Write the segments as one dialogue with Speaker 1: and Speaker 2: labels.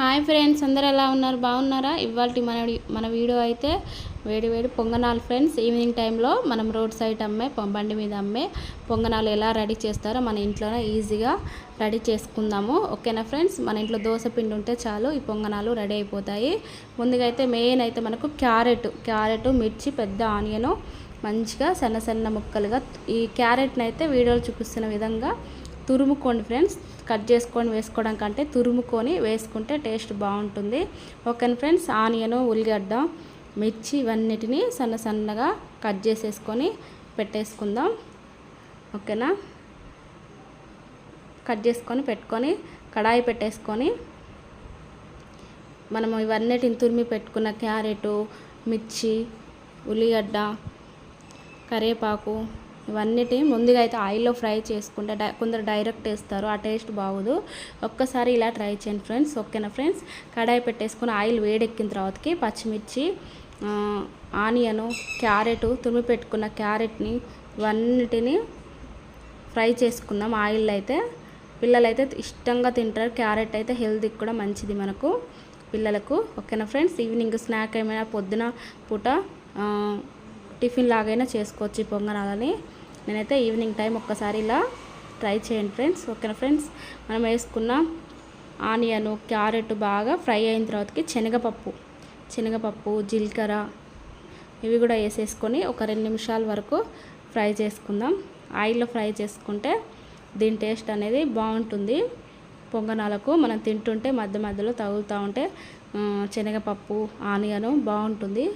Speaker 1: Hi friends, అందరూ ఎలా ఉన్నారు? బాగున్నారా? ఇవాల్టి మన వీడియో అయితే వేడి వేడి పొంగనాలు ఫ్రెండ్స్. ఈవినింగ్ టైంలో మనం రోడ్ సైడ్ అమ్మే బండి మీద అమ్మే పొంగనాలు ఎలా రెడీ చేస్తారో మన ఇంట్లోనే ఈజీగా రెడీ చేసుకుందాము. ఓకేనా ఫ్రెండ్స్? మన ఇంట్లో దోశ పిండి ఉంటే చాలు ఈ పొంగనాలు రెడీ అయిపోతాయి. ముందుగా అయితే మెయిన్ అయితే మనకు క్యారెట్, మిర్చి, పెద్ద ఆనియను మంచిగా సన్న సన్న ముక్కలుగా ఈ క్యారెట్ని అయితే వీడియోలో చూపిస్తున్న విధంగా తురుముకోండి ఫ్రెండ్స్. కట్ చేసుకొని వేసుకోవడం కంటే తురుముకొని వేసుకుంటే టేస్ట్ బాగుంటుంది. ఓకేనా ఫ్రెండ్స్? ఆనియను, ఉల్లిగడ్డ, మిర్చి ఇవన్నిటిని సన్న సన్నగా కట్ చేసేసుకొని పెట్టేసుకుందాం. ఓకేనా? కట్ చేసుకొని పెట్టుకొని కడాయి పెట్టేసుకొని మనము ఇవన్నిటిని తురిమి పెట్టుకున్న క్యారెటు, మిర్చి, ఉల్లిగడ్డ, కరివేపాకు ఇవన్నిటిని ముందుగా అయితే ఆయిల్లో ఫ్రై చేసుకుంటే కొందరు డైరెక్ట్ వేస్తారు, ఆ టేస్ట్ బాగోదు. ఒక్కసారి ఇలా ట్రై చేయండి ఫ్రెండ్స్. ఓకేనా ఫ్రెండ్స్? కడాయి పెట్టేసుకుని ఆయిల్ వేడెక్కిన తర్వాతకి పచ్చిమిర్చి, ఆనియను, క్యారెట్ తురిమి పెట్టుకున్న క్యారెట్ని ఇవన్నిటిని ఫ్రై చేసుకుందాం ఆయిల్లో. అయితే పిల్లలైతే ఇష్టంగా తింటారు. క్యారెట్ అయితే హెల్తీకి కూడా మంచిది మనకు పిల్లలకు. ఓకేనా ఫ్రెండ్స్? ఈవినింగ్ స్నాక్ ఏమైనా పొద్దున పూట టిఫిన్ లాగైనా చేసుకోవచ్చు ఈ పొంగనాలని. నేనైతే ఈవినింగ్ టైం ఒక్కసారి ఇలా ట్రై చేయండి ఫ్రెండ్స్. ఓకేనా ఫ్రెండ్స్? మనం వేసుకున్న ఆనియను, క్యారెట్ బాగా ఫ్రై అయిన తర్వాతకి శనగపప్పు, జీలకర్ర ఇవి కూడా వేసేసుకొని ఒక 2 నిమిషాల వరకు ఫ్రై చేసుకుందాం. ఆయిల్లో ఫ్రై చేసుకుంటే దీని టేస్ట్ అనేది బాగుంటుంది. పొంగనాలకు మనం తింటుంటే మధ్య మధ్యలో తగులుతూ ఉంటే శనగపప్పు, ఆనియను బాగుంటుంది.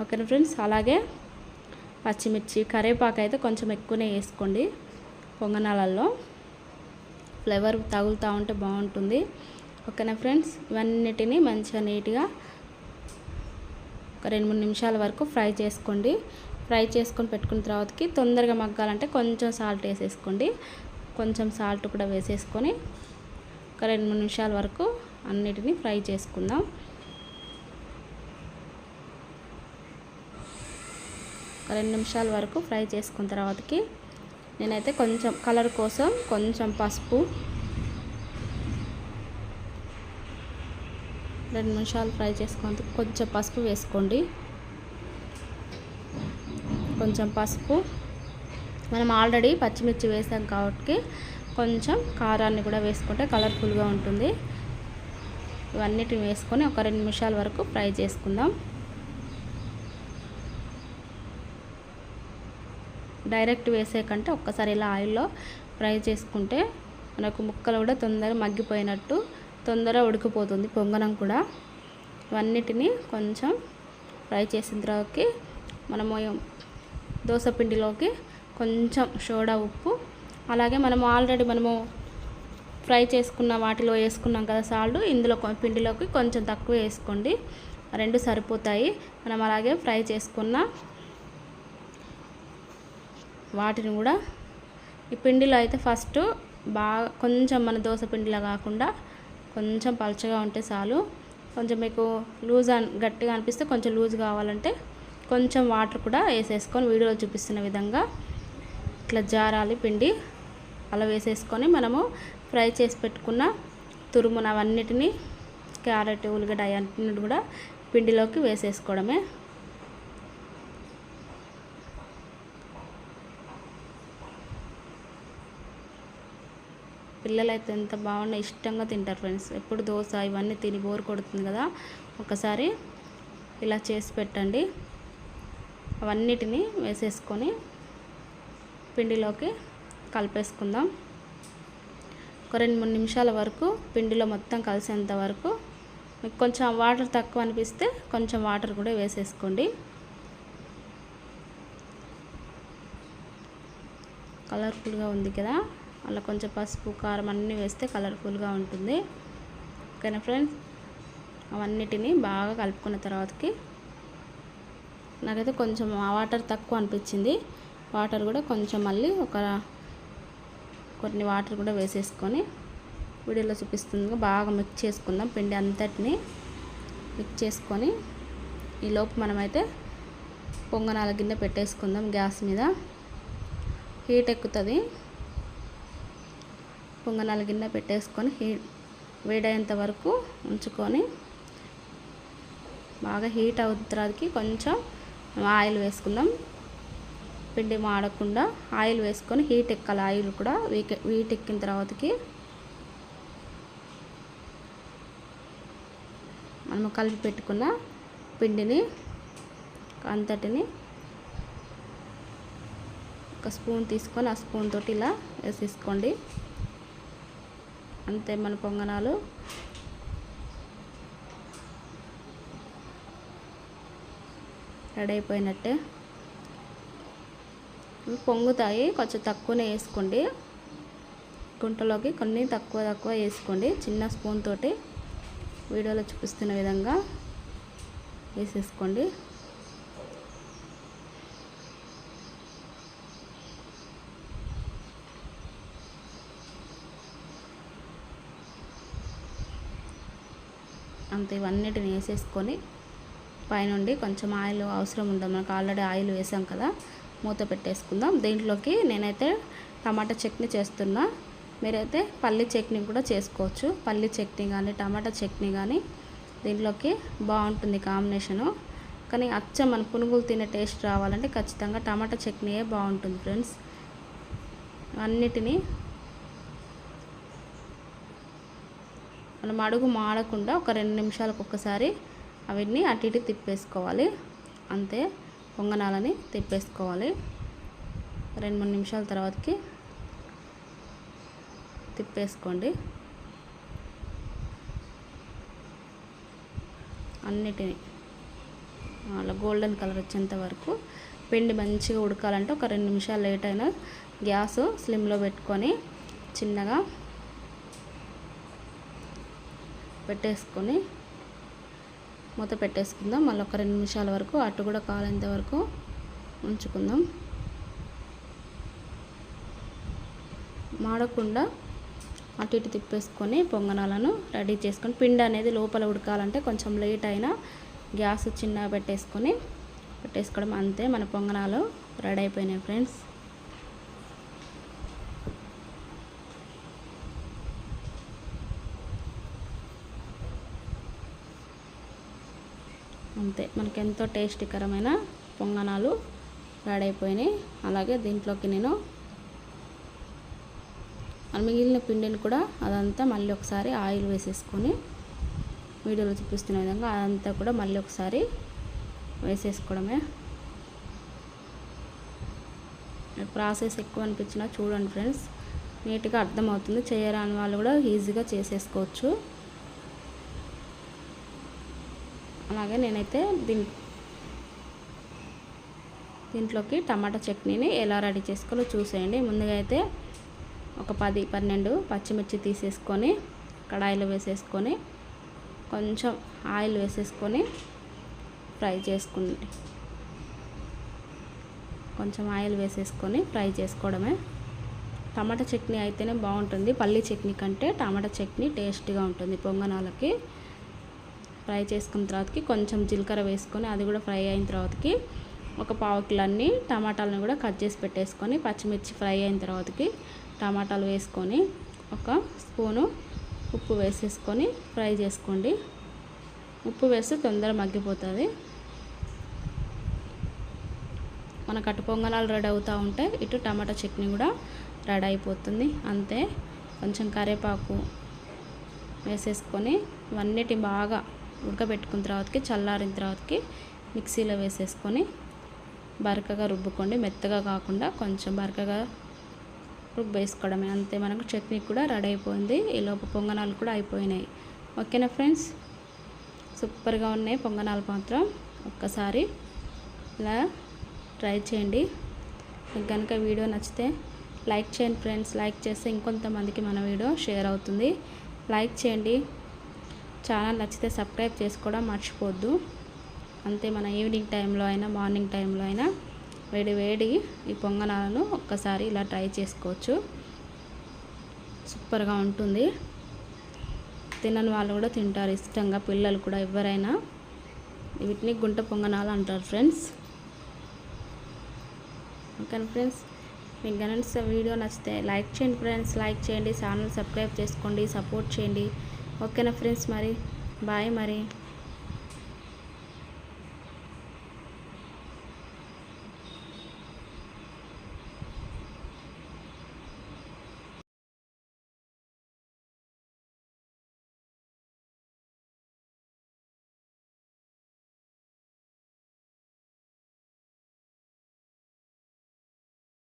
Speaker 1: ఓకేనా ఫ్రెండ్స్? అలాగే పచ్చిమిర్చి, కరివేపాకు అయితే కొంచెం ఎక్కువనే వేసుకోండి. పొంగనాలలో ఫ్లేవర్ తగులుతూ ఉంటే బాగుంటుంది. ఓకేనా ఫ్రెండ్స్? ఇవన్నిటిని మంచిగా నీట్గా ఒక 2-3 నిమిషాల వరకు ఫ్రై చేసుకోండి. ఫ్రై చేసుకొని పెట్టుకున్న తర్వాతకి తొందరగా మగ్గాలంటే కొంచెం సాల్ట్ వేసేసుకోండి. కొంచెం సాల్ట్ కూడా వేసేసుకొని ఒక 2-3 నిమిషాల వరకు అన్నిటిని ఫ్రై చేసుకుందాం. ఒక 2 నిమిషాల వరకు ఫ్రై చేసుకున్న తర్వాతకి నేనైతే కొంచెం కలర్ కోసం కొంచెం పసుపు 2 నిమిషాలు ఫ్రై చేసుకున్న కొంచెం పసుపు వేసుకోండి. కొంచెం పసుపు, మనం ఆల్రెడీ పచ్చిమిర్చి వేసాం కాబట్టి కొంచెం కారాన్ని కూడా వేసుకుంటే కలర్ఫుల్గా ఉంటుంది. ఇవన్నిటిని వేసుకొని ఒక 2 నిమిషాల వరకు ఫ్రై చేసుకుందాం. డైరెక్ట్ వేసే కంటే ఒక్కసారి ఇలా ఆయిల్లో ఫ్రై చేసుకుంటే మనకు ముక్కలు కూడా తొందరగా మగ్గిపోయినట్టు తొందరగా ఉడికిపోతుంది పొంగనం కూడా. ఇవన్నిటిని కొంచెం ఫ్రై చేసిన తర్వాతకి మనము దోశ పిండిలోకి కొంచెం సోడా ఉప్పు, అలాగే మనము ఫ్రై చేసుకున్న వాటిలో వేసుకున్నాం కదా సాల్ట్, ఇందులో పిండిలోకి కొంచెం తక్కువ వేసుకోండి. 2 సరిపోతాయి. మనం అలాగే ఫ్రై చేసుకున్న వాటిని కూడా ఈ పిండిలో అయితే ఫస్ట్ బాగా కొంచెం మన దోశ పిండిలా కాకుండా కొంచెం పలచగా ఉంటే చాలు. కొంచెం మీకు గట్టిగా అనిపిస్తే కొంచెం లూజ్ కావాలంటే కొంచెం వాటర్ కూడా వేసేసుకొని వీడియోలో చూపిస్తున్న విధంగా ఇట్లా జారాలి పిండి. అలా వేసేసుకొని మనము ఫ్రై చేసి పెట్టుకున్న తురుమునవన్నిటిని క్యారెట్, ఉల్లిగడ్డ అన్నిటిని కూడా పిండిలోకి వేసేసుకోవడమే. పిల్లలు అయితే ఎంత బాగున్నా ఇష్టంగా తింటారు ఫ్రెండ్స్. ఎప్పుడు దోశ ఇవన్నీ తిని బోర్ కొడుతుంది కదా, ఒకసారి ఇలా చేసి పెట్టండి. అవన్నిటిని వేసేసుకొని పిండిలోకి కలిపేసుకుందాం. ఒక 2-3 నిమిషాల వరకు పిండిలో మొత్తం కలిసేంత వరకు. మీకు కొంచెం వాటర్ తక్కువ అనిపిస్తే కొంచెం వాటర్ కూడా వేసేసుకోండి. కలర్ఫుల్గా ఉంది కదా, అలా కొంచెం పసుపు, కారం అన్నీ వేస్తే కలర్ఫుల్గా ఉంటుంది. ఓకేనా ఫ్రెండ్స్? అవన్నిటిని బాగా కలుపుకున్న తర్వాతకి నాకైతే కొంచెం వాటర్ తక్కువ అనిపించింది. వాటర్ కూడా కొంచెం మళ్ళీ కొన్ని వాటర్ కూడా వేసేసుకొని వీడియోలో చూపిస్తుంది బాగా మిక్స్ చేసుకుందాం. పిండి అంతటిని మిక్స్ చేసుకొని ఈలోపు మనమైతే పొంగనాల గిన్నె పెట్టేసుకుందాం. గ్యాస్ మీద హీట్ ఎక్కుతుంది. పొంగనాల గిన్నె పెట్టేసుకొని వేడయ్యేంత వరకు ఉంచుకొని బాగా హీట్ అవుతానికి కొంచెం ఆయిల్ వేసుకుందాం. పిండి మాడకుండా ఆయిల్ వేసుకొని హీట్ ఎక్కాలి. ఆయిల్ కూడా హీట్ ఎక్కిన తర్వాతకి మనము కలిపి పెట్టుకున్న పిండిని అంతటిని ఒక స్పూన్ తీసుకొని ఆ స్పూన్ తోటి ఇలా వేసేసుకోండి. అంతే మన పొంగనాలు రెడీ అయిపోయినట్టే. పొంగుతాయి, కొంచెం తక్కువనే వేసుకోండి. గుంటలోకి కొన్ని తక్కువ వేసుకోండి. చిన్న స్పూన్ తోటి వీడియోలో చూపిస్తున్న విధంగా వేసేసుకోండి. అంతే ఇవన్నిటిని వేసేసుకొని పైనుండి కొంచెం ఆయిల్ అవసరం ఉండదు, మనకు ఆల్రెడీ ఆయిల్ వేసాం కదా. మూత పెట్టేసుకుందాం. దీంట్లోకి నేనైతే టమాటా చట్నీ చేస్తున్నా. మీరైతే పల్లి చట్నీ కూడా చేసుకోవచ్చు. పల్లి చట్నీ కానీ టమాటా చట్నీ కానీ దీంట్లోకి బాగుంటుంది కాంబినేషను. కానీ అచ్చం మన పునుగులు తినే టేస్ట్ రావాలంటే ఖచ్చితంగా టమాటా చట్నీయే బాగుంటుంది ఫ్రెండ్స్. అన్నిటినీ మనం అడుగు మాడకుండా ఒక 2 నిమిషాలకు ఒక్కసారి అవన్నీ అటు ఇటు తిప్పేసుకోవాలి. అంతే పొంగనాలని తిప్పేసుకోవాలి. 2-3 నిమిషాల తర్వాతకి తిప్పేసుకోండి. అన్నిటినీ అలా గోల్డెన్ కలర్ వచ్చేంత వరకు పిండి మంచిగా ఉడకాలంటే ఒక 2 నిమిషాలు లేట్ అయినా గ్యాస్ స్లిమ్లో పెట్టుకొని చిన్నగా పెట్టేసుకొని మూత పెట్టేసుకుందాం. మళ్ళీ ఒక 2 నిమిషాల వరకు అటు కూడా కాలేంత వరకు ఉంచుకుందాం. మాడకుండా అటు ఇటు తిప్పేసుకొని పొంగనాలను రెడీ చేసుకొని పిండి అనేది లోపల ఉడకాలంటే కొంచెం లేట్ అయినా గ్యాస్ చిన్నగా పెట్టేసుకోవడం. అంతే మన పొంగనాలు రెడీ అయిపోయినాయి ఫ్రెండ్స్. అంతే మనకి ఎంతో టేస్టీకరమైన పొంగనాలు రెడీ అయిపోయినాయి. అలాగే దీంట్లోకి నేను మిగిలిన పిండిని కూడా అదంతా మళ్ళీ ఒకసారి ఆయిల్ వేసేసుకొని వీడియోలో చూపిస్తున్న విధంగా అదంతా కూడా మళ్ళీ ఒకసారి వేసేసుకోవడమే. ప్రాసెస్ ఎక్కువ అనిపించినా చూడండి ఫ్రెండ్స్, నీట్గా అర్థమవుతుంది. చేయరాని వాళ్ళు కూడా ఈజీగా చేసేసుకోవచ్చు. అలాగే నేనైతే దీంట్లోకి టమాటా చట్నీని ఎలా రెడీ చేసుకోవాలో చూసేయండి. ముందుగా అయితే ఒక 10-12 పచ్చిమిర్చి తీసేసుకొని కడాయిలో వేసేసుకొని కొంచెం ఆయిల్ వేసేసుకొని ఫ్రై చేసుకోండి. కొంచెం ఆయిల్ వేసేసుకొని ఫ్రై చేసుకోవడమే. టమాటా చట్నీ అయితేనే బాగుంటుంది. పల్లి చట్నీ కంటే టమాటా చట్నీ టేస్టీగా ఉంటుంది పొంగనాలకి. ఫ్రై చేసుకున్న తర్వాతకి కొంచెం జీలకర్ర వేసుకొని అది కూడా ఫ్రై అయిన తర్వాతకి ఒక 1/4 కిలో అన్ని టమాటాలను కూడా కట్ చేసి పెట్టేసుకొని పచ్చిమిర్చి ఫ్రై అయిన తర్వాతకి టమాటాలు వేసుకొని ఒక స్పూను ఉప్పు వేసేసుకొని ఫ్రై చేసుకోండి. ఉప్పు వేస్తే తొందరగా మగ్గిపోతుంది. మనకు అటు పొంగనాలు రెడీ అవుతూ ఉంటే ఇటు టమాటా చట్నీ కూడా రెడీ అయిపోతుంది. అంతే కొంచెం కరివేపాకు వేసేసుకొని ఇవన్నిటి బాగా ఉడకబెట్టుకున్న తర్వాతకి చల్లారిన తర్వాతకి మిక్సీలో వేసేసుకొని బరకగా రుబ్బుకోండి. మెత్తగా కాకుండా కొంచెం బరకగా రుబ్బేసుకోవడమే. అంతే మనకు చట్నీ కూడా రెడీ అయిపోయింది. ఈలోపు పొంగనాలు కూడా అయిపోయినాయి. ఓకేనా ఫ్రెండ్స్, సూపర్గా ఉన్నాయి పొంగనాలు మాత్రం. ఒక్కసారి ఇలా ట్రై చేయండి. మీకు కనుక వీడియో నచ్చితే లైక్ చేయండి ఫ్రెండ్స్. లైక్ చేస్తే ఇంకొంతమందికి మన వీడియో షేర్ అవుతుంది. లైక్ చేయండి. ఛానల్ నచ్చితే సబ్స్క్రైబ్ చేసుకోవడం మర్చిపోవద్దు. అంతే మన ఈవినింగ్ టైంలో అయినా మార్నింగ్ టైంలో అయినా వేడి ఈ పొంగనాలను ఒక్కసారి ఇలా ట్రై చేసుకోవచ్చు. సూపర్గా ఉంటుంది. తినని వాళ్ళు కూడా తింటారు ఇష్టంగా, పిల్లలు కూడా. ఎవరైనా వీటిని గుంట పొంగనాలు అంటారు ఫ్రెండ్స్. ఓకే ఫ్రెండ్స్, మీకు కనుక వీడియో నచ్చితే లైక్ చేయండి ఫ్రెండ్స్. లైక్ చేయండి, ఛానల్ సబ్స్క్రైబ్ చేసుకోండి, సపోర్ట్ చేయండి. ఓకేనా ఫ్రెండ్స్, మరి బాయ్ మరి.